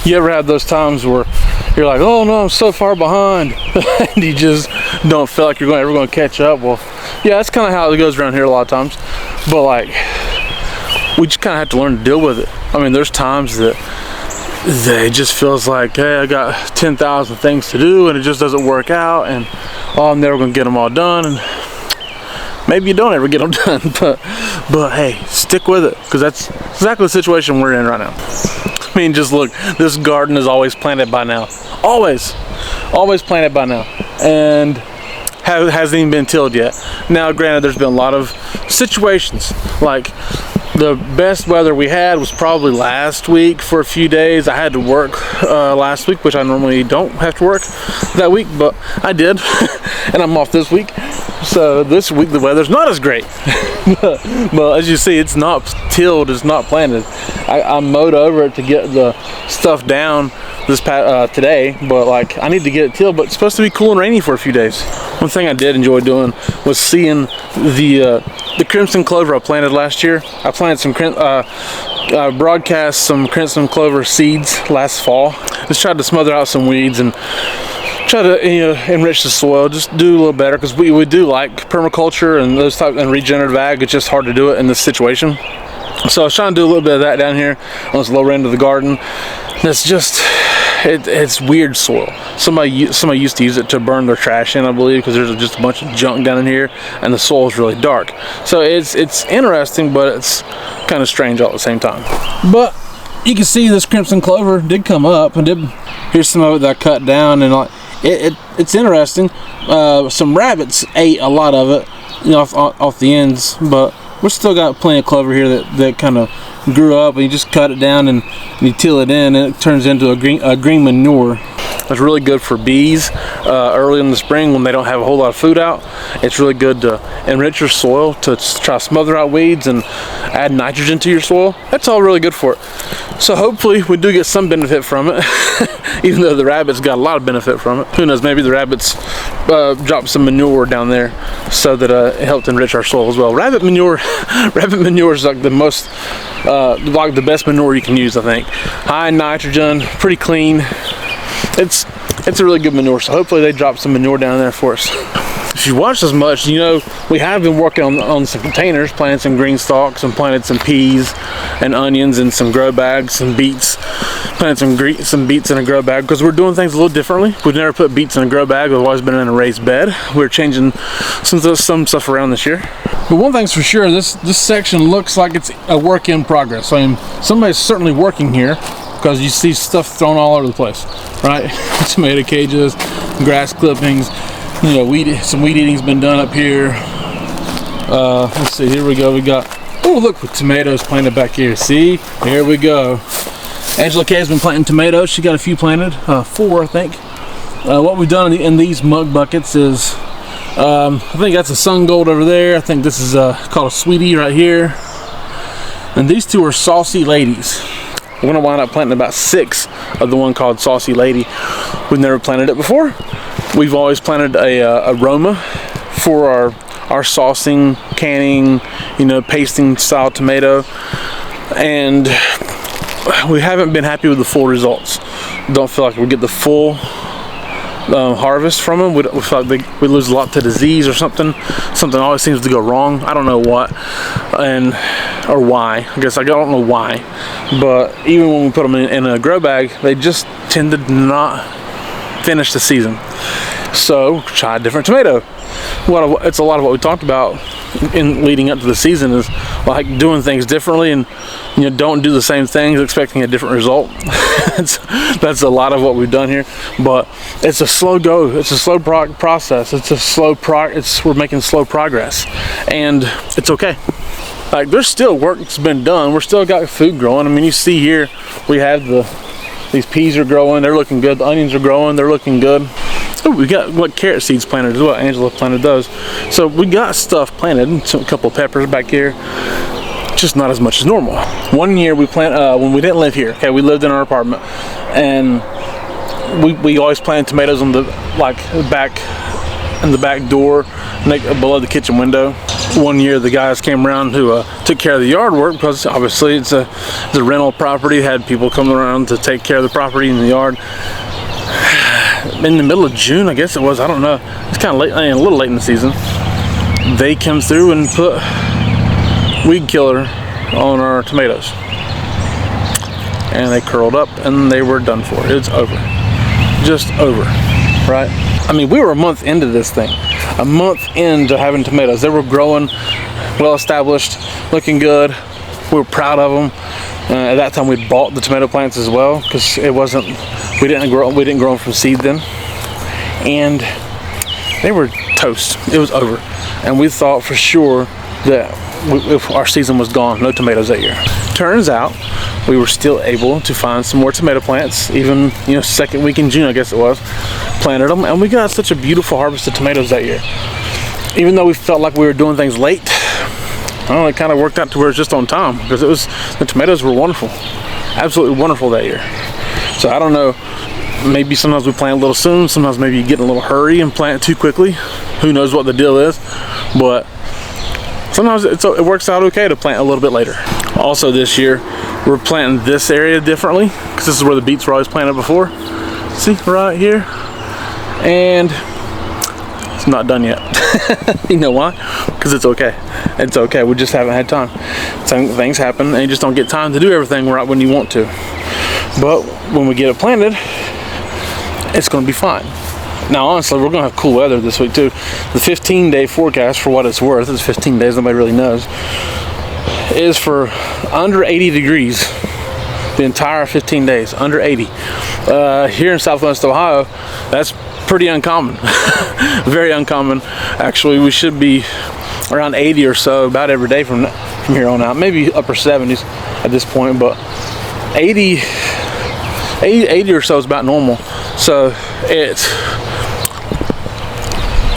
You ever had those times where you're like, oh no, I'm so far behind, and you just don't feel like you're ever going to catch up? Well, yeah, that's kind of how it goes around here a lot of times. But like, we just kind of have to learn to deal with it. I mean, there's times that it just feels like, hey, I got 10,000 things to do, and it just doesn't work out, and oh, I'm never going to get them all done. And maybe you don't ever get them done, but hey, stick with it, because that's exactly the situation we're in right now. I mean, just look, this garden is always planted by now. Always planted by now. And hasn't even been tilled yet. Now, granted, there's been a lot of situations, like the best weather we had was probably last week for a few days. I had to work last week, which I normally don't have to work that week, but I did, and I'm off this week. So this week the weather's not as great. But as you see, it's not tilled, it's not planted. I mowed over it to get the stuff down this today, but like I need to get it tilled, but it's supposed to be cool and rainy for a few days. One thing I did enjoy doing was seeing the crimson clover I planted last year. I planted some broadcast some crimson clover seeds last fall. Just tried to smother out some weeds and try to enrich the soil, just do a little better, because we do like permaculture and those type and regenerative ag. It's just hard to do it in this situation. So I was trying to do a little bit of that down here on this lower end of the garden. It's just it's weird soil. Somebody used to use it to burn their trash in, I believe, because there's just a bunch of junk down in here, and the soil is really dark. So it's interesting, but it's kind of strange all at the same time. But you can see this crimson clover did come up, and here's some of it that I cut down, and like it's interesting. Some rabbits ate a lot of it, off the ends, but we're still got plenty of clover here that kind of grew up, and you just cut it down and you till it in, and it turns into a green manure. It's really good for bees early in the spring when they don't have a whole lot of food out. It's really good to enrich your soil, to try to smother out weeds and add nitrogen to your soil. That's all really good for it. So hopefully we do get some benefit from it, even though the rabbits got a lot of benefit from it. Who knows, maybe the rabbits dropped some manure down there so that it helped enrich our soil as well. Rabbit manure is like the most, like the best manure you can use, I think. High in nitrogen, pretty clean. It's a really good manure, so hopefully they drop some manure down there for us. If you watched as much, we have been working on some containers, planting some green stalks, and planted some peas and onions in some grow bags, some beets, planted some beets in a grow bag, because we're doing things a little differently. We've never put beets in a grow bag. We've always been in a raised bed. We're changing some stuff around this year. But one thing's for sure, this section looks like it's a work in progress. I mean, somebody's certainly working here, because you see stuff thrown all over the place, right? Tomato cages, grass clippings, some weed eating's been done up here. Let's see, here we go. We got, oh look, with tomatoes planted back here. See, here we go. Angela Kay has been planting tomatoes. She got a few planted, 4 I think. What we've done in these mug buckets is, I think that's a Sun Gold over there. I think this is called a Sweetie right here. And these two are Saucy Ladies. We're gonna wind up planting about 6 of the one called Saucy Lady. We've never planted it before. We've always planted a Roma for our saucing, canning, pasting style tomato, and we haven't been happy with the full results. Don't feel like we get the full harvest from them. We feel like we lose a lot to disease or something. Something always seems to go wrong. I don't know what or why. I guess I don't know why. But even when we put them in a grow bag, they just tend to not finish the season. So try a different tomato. It's a lot of what we talked about in leading up to the season, is like doing things differently, and don't do the same things expecting a different result. That's a lot of what we've done here, but it's a slow go. It's a slow process. We're making slow progress, and it's okay. Like, there's still work that's been done. We're still got food growing. I mean, you see here we have these peas are growing. They're looking good. The onions are growing. They're looking good. Oh, we got carrot seeds planted as well. Angela planted those. So we got stuff planted. A couple of peppers back here. Just not as much as normal. One year we when we didn't live here. Okay, we lived in our apartment, and we always planted tomatoes on the back door, below the kitchen window. one year the guys came around who took care of the yard work, because obviously it's a rental property, had people coming around to take care of the property in the yard. In the middle of June, I guess it was, I don't know, it's kind of late, a little late in the season, they came through and put weed killer on our tomatoes, and they curled up and they were done for. It's over, just over, right? I mean, we were a month into this thing, a month into having tomatoes. They were growing, well established, looking good. We were proud of them. At that time, we bought the tomato plants as well, because it wasn't, we didn't grow them from seed then, and they were toast. It was over, and we thought for sure that if our season was gone, no tomatoes that year. Turns out we were still able to find some more tomato plants, even, you know, second week in June, I guess it was, planted them, and we got such a beautiful harvest of tomatoes that year. Even though we felt like we were doing things late, well, it kind of worked out to where it's just on time, because the tomatoes were wonderful, absolutely wonderful that year. So I don't know, maybe sometimes we plant a little soon, sometimes maybe you get in a little hurry and plant too quickly. Who knows what the deal is, but sometimes it works out okay to plant a little bit later. Also this year, we're planting this area differently, because this is where the beets were always planted before. See, right here, and it's not done yet. You know why? Because it's okay. It's okay. We just haven't had time. Some things happen, and you just don't get time to do everything right when you want to. But when we get it planted, it's going to be fine. Now, honestly, we're going to have cool weather this week too. The 15-day forecast, for what it's worth, it's 15 days. Nobody really knows. Is for under 80 degrees the entire 15 days. Under 80. Here in Southwest Ohio, that's pretty uncommon. Very uncommon. Actually, we should be around 80 or so about every day from here on out. Maybe upper 70s at this point, but 80 or so is about normal. So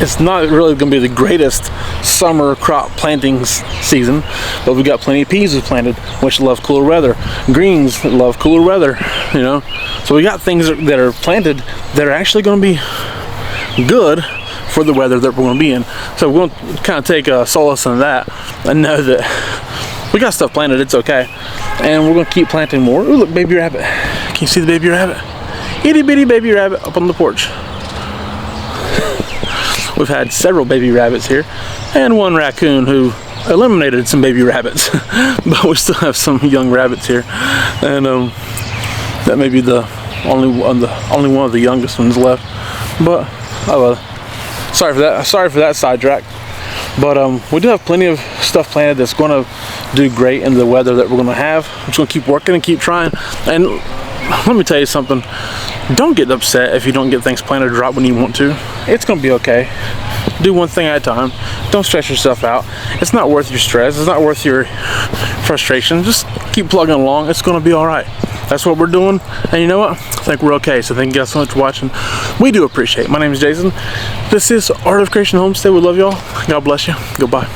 it's not really going to be the greatest summer crop planting season, but we got plenty of peas we planted, which love cooler weather. Greens love cooler weather, you know. So we got things that are planted that are actually going to be good for the weather that we're going to be in. So we're going to kind of take solace in that and know that we got stuff planted, it's okay. And we're going to keep planting more. Ooh, look, baby rabbit. Can you see the baby rabbit? Itty bitty baby rabbit up on the porch. We've had several baby rabbits here, and one raccoon who eliminated some baby rabbits, but we still have some young rabbits here, and that may be the only one of the youngest ones left. But sorry for that sidetrack. But we do have plenty of stuff planted that's going to do great in the weather that we're going to have. I'm just going to keep working and keep trying. And let me tell you something, don't get upset if you don't get things planted right when you want to. It's going to be okay. Do one thing at a time. Don't stress yourself out. It's not worth your stress. It's not worth your frustration. Just keep plugging along. It's going to be all right. That's what we're doing. And you know what? I think we're okay. So thank you guys so much for watching. We do appreciate it. My name is Jason. This is Art of Creation Homestead. We love y'all. God bless you. Goodbye.